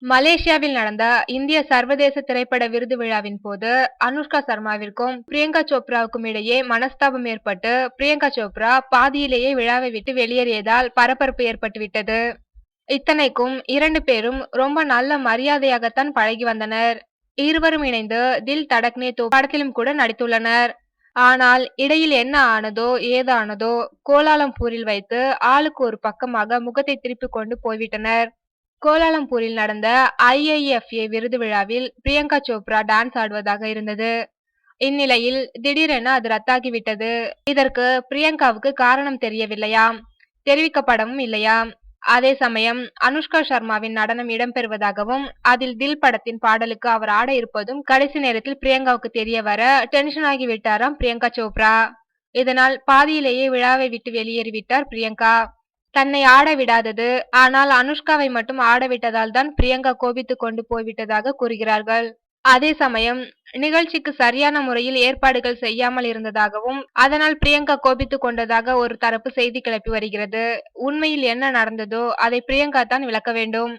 மலேசியாவில் நடந்த இந்திய சர்வதேச திரைப்பட விருது விழாவின் போது அனுஷ்கா சர்மாவிற்கும் பிரியங்கா சோப்ராவுக்கும் இடையே மனஸ்தாபம் ஏற்பட்டு பிரியங்கா சோப்ரா பாதியிலேயே விழாவை விட்டு வெளியேறியதால் பரபரப்பு ஏற்பட்டுவிட்டது. இத்தனைக்கும் 2 பேரும் ரொம்ப நல்ல மரியாதையாகத்தான் பழகி வந்தனர். இருவரும் இணைந்து தில் தடக்னே தோ படத்திலும் கூட நடித்துள்ளனர். ஆனால் இடையில் என்ன ஆனதோ ஏதானதோ கோலாலம்பூரில் வைத்து ஆளுக்கு ஒரு பக்கமாக முகத்தை திருப்பிக் கொண்டு போய்விட்டனர். கோலாலம்பூரில் நடந்த IIFA விருது விழாவில் பிரியங்கா சோப்ரா டான்ஸ் ஆடுவதாக இருந்தது. இந்நிலையில் திடீரென அது ரத்தாகிவிட்டது. இதற்கு பிரியங்காவுக்கு காரணம் தெரியவில்லையாம், தெரிவிக்கப்படவும் இல்லையாம். அதே சமயம் அனுஷ்கா சர்மாவின் நடனம் இடம்பெறுவதாகவும் அதில் தில் படத்தின் பாடலுக்கு அவர் ஆட இருப்பதும் கடைசி நேரத்தில் பிரியங்காவுக்கு தெரிய வர டென்ஷன் ஆகி விட்டாராம் பிரியங்கா சோப்ரா. இதனால் பாதியிலேயே விழாவை விட்டு வெளியேறிவிட்டார் பிரியங்கா. தன்னை ஆட விடாதது, ஆனால் அனுஷ்காவை மட்டும் ஆட விட்டதால் தான் பிரியங்கா கோபித்துக் கொண்டு போய்விட்டதாக கூறுகிறார்கள். அதே சமயம் நிகழ்ச்சிக்கு சரியான முறையில் ஏற்பாடுகள் செய்யாமல் இருந்ததாகவும் அதனால் பிரியங்கா கோபித்துக் கொண்டதாக ஒரு தரப்பு செய்தி கிளப்பி வருகிறது. உண்மையில் என்ன நடந்ததோ அதை பிரியங்கா தான் விளக்க வேண்டும்.